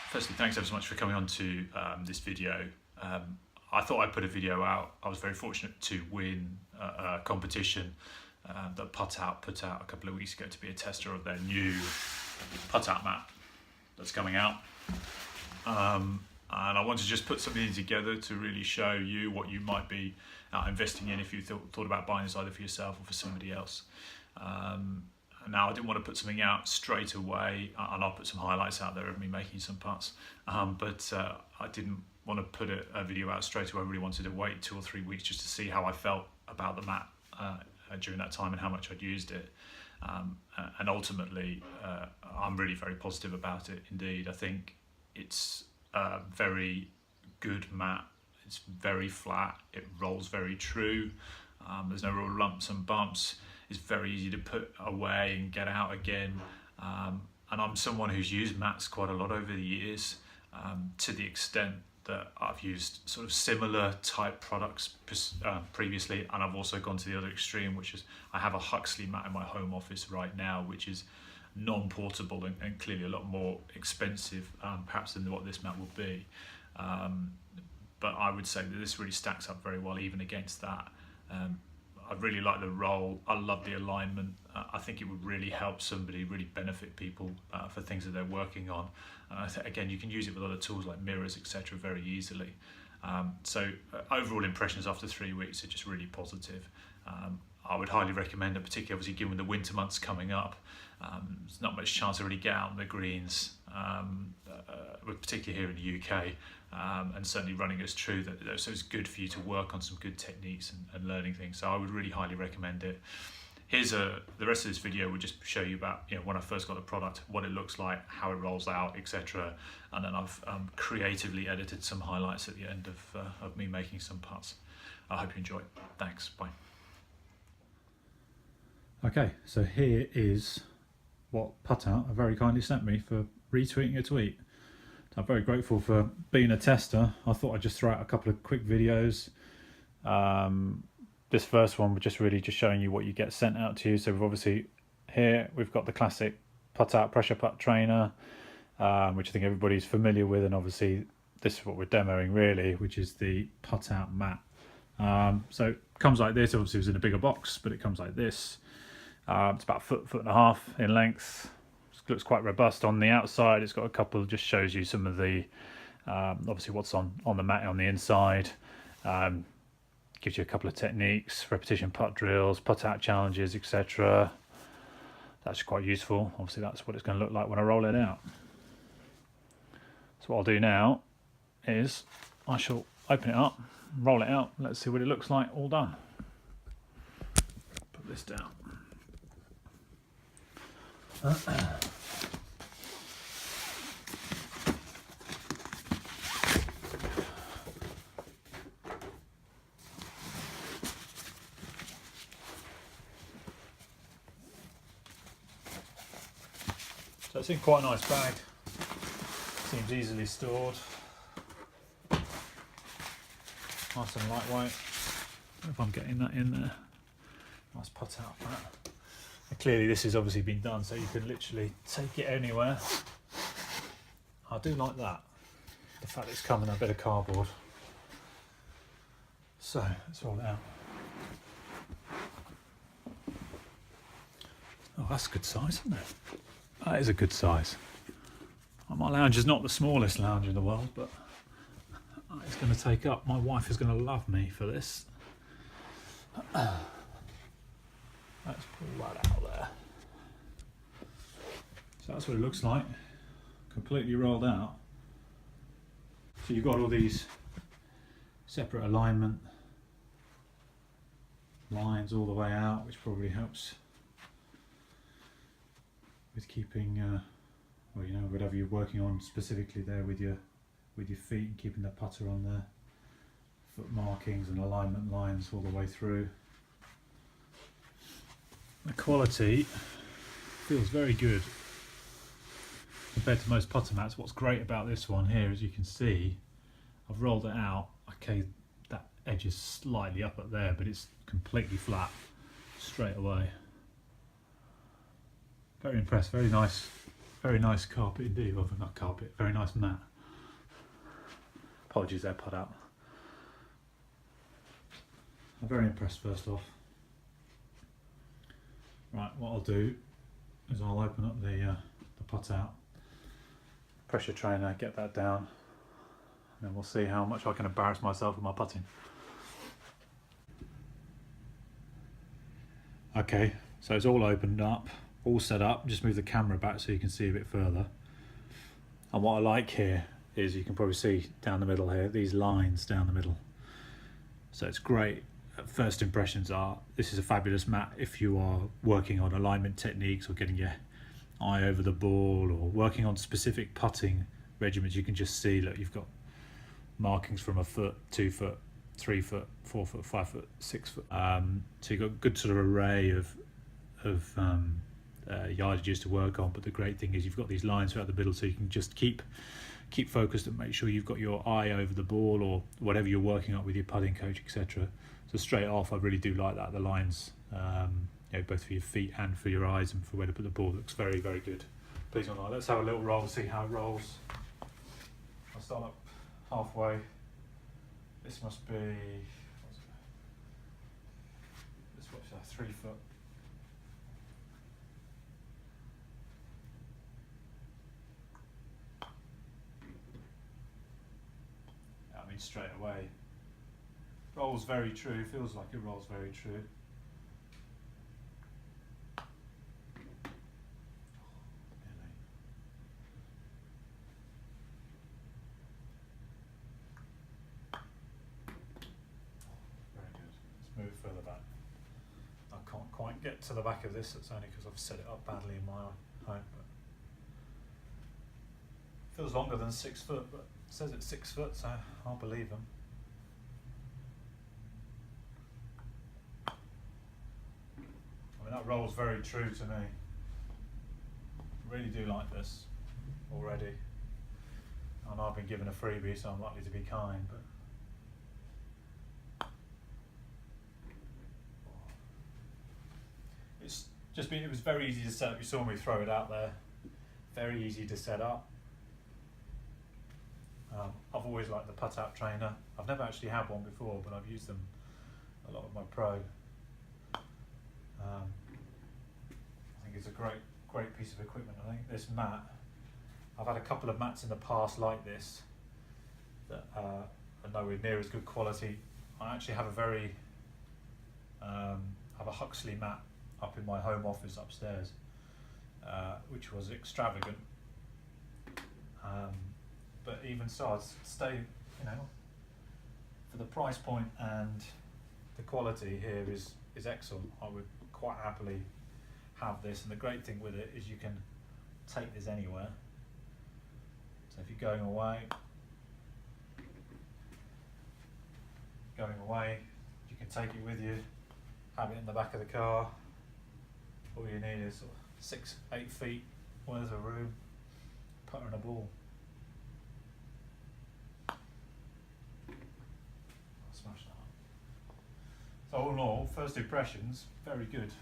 Firstly, thanks ever so much for coming on to this video. I thought I'd put a video out. I was very fortunate to win a competition that PuttOUT put out a couple of weeks ago to be a tester of their new PuttOUT mat that's coming out. And I wanted to just put something together to really show you what you might be investing in if you thought about buying this either for yourself or for somebody else. Now I didn't want to put something out straight away, and I'll put some highlights out there of me making some putts, but I didn't want to put a video out straight away. I really wanted to wait 2 or 3 weeks just to see how I felt about the mat during that time and how much I'd used it. And ultimately, I'm really very positive about it indeed. I think it's a very good mat. It's very flat, it rolls very true, there's no real lumps and bumps. It's very easy to put away and get out again. And I'm someone who's used mats quite a lot over the years, to the extent that I've used sort of similar type products previously, and I've also gone to the other extreme, which is I have a Huxley mat in my home office right now, which is non-portable and clearly a lot more expensive perhaps than what this mat will be. But I would say that this really stacks up very well even against that. I really like the roll, I love the alignment. I think it would really help somebody, really benefit people for things that they're working on. Again, you can use it with other tools like mirrors, etc. very easily. So overall impressions after 3 weeks are just really positive. I would highly recommend it, particularly obviously given the winter months coming up. There's not much chance to really get out on the greens, particularly here in the UK, and certainly running is true, so it's good for you to work on some good techniques and learning things. So I would really highly recommend it. Here's the rest of this video will just show you about when I first got the product, what it looks like, how it rolls out, etc. And then I've creatively edited some highlights at the end of me making some putts. I hope you enjoy. Thanks. Bye. Okay, so here is what PuttOUT have very kindly sent me for retweeting a tweet. So I'm very grateful for being a tester. I thought I'd just throw out a couple of quick videos. This first one was just really just showing you what you get sent out to you. So we've obviously here we've got the classic PuttOUT pressure putt trainer, which I think everybody's familiar with, and obviously this is what we're demoing really, which is the PuttOUT mat. So it comes like this. Obviously it was in a bigger box, but it comes like this. It's about a foot and a half in length. It looks quite robust on the outside. It's got a couple, just shows you some of the obviously what's on the mat on the inside. Gives you a couple of techniques, repetition putt drills, putt out challenges, etc. That's quite useful. Obviously that's what it's going to look like when I roll it out. So what I'll do now is I shall open it up, roll it out, let's see what it looks like all done. Put this down. So it's in quite a nice bag, seems easily stored, nice and lightweight. If I'm getting that in there, nice PuttOUT mat. Clearly this has obviously been done so you can literally take it anywhere. I do like that, the fact that it's come in a bit of cardboard. So let's roll it out. Oh, that's a good size, isn't it? That is a good size. My lounge is not the smallest lounge in the world, but it's going to take up. My wife is going to love me for this. Let's pull that out there. So that's what it looks like, completely rolled out. So you've got all these separate alignment lines all the way out, which probably helps with keeping, well, whatever you're working on specifically there with your feet, and keeping the putter on there. Foot markings and alignment lines all the way through. The quality feels very good compared to most putter mats. What's great about this one here, as you can see, I've rolled it out. Okay, that edge is slightly up there, but it's completely flat straight away. Very impressed, very nice Very nice carpet indeed, well, not carpet, very nice mat. Apologies there, PuttOUT. I'm very impressed first off. Right, what I'll do is I'll open up the PuttOUT pressure trainer, get that down, and then we'll see how much I can embarrass myself with my putting. Okay, so it's all opened up, all set up. Just move the camera back so you can see a bit further. And what I like here is you can probably see down the middle here, these lines down the middle. So it's great. First impressions are, this is a fabulous mat if you are working on alignment techniques or getting your eye over the ball or working on specific putting regimens. You can just see, look, you've got markings from 1 foot, 2 foot, 3 foot, 4 foot, 5 foot, 6 foot. So you've got a good sort of array of yardages to work on, but the great thing is you've got these lines throughout the middle, so you can just keep focused and make sure you've got your eye over the ball or whatever you're working on with your putting coach, etc. So straight off, I really do like that. The lines, both for your feet and for your eyes and for where to put the ball, looks very, very good. Please don't lie. Let's have a little roll, see how it rolls. I'll start up halfway. This must be, what's it? This what's that, 3 foot. I mean, straight away. Rolls very true, feels like it rolls very true. Move further back. I can't quite get to the back of this, it's only because I've set it up badly in my home. But feels longer than 6 foot, but it says it's 6 foot, so I'll believe them. I mean, that rolls very true to me. Really do like this already. I know I've been given a freebie, so I'm likely to be kind, but it was very easy to set up. You saw me throw it out there. Very easy to set up. I've always liked the PuttOUT trainer. I've never actually had one before, but I've used them a lot with my pro. I think it's a great piece of equipment. I think this mat, I've had a couple of mats in the past like this that are nowhere near as good quality. I actually have a Huxley mat up in my home office upstairs, which was extravagant. But even so, I'd stay, for the price point and the quality here is excellent. I would quite happily have this, and the great thing with it is you can take this anywhere. So if you're going away, you can take it with you, have it in the back of the car. All you need is sort of 6-8 feet worth of room, putter and a ball. I'll smash that up. So all in all, first impressions, very good.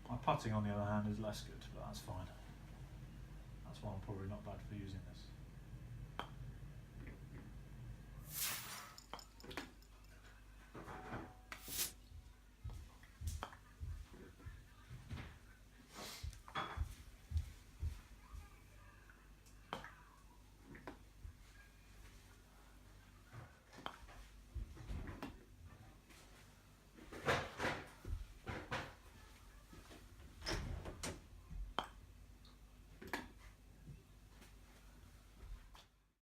My putting on the other hand is less good, but that's fine. That's why I'm probably not bad for using this.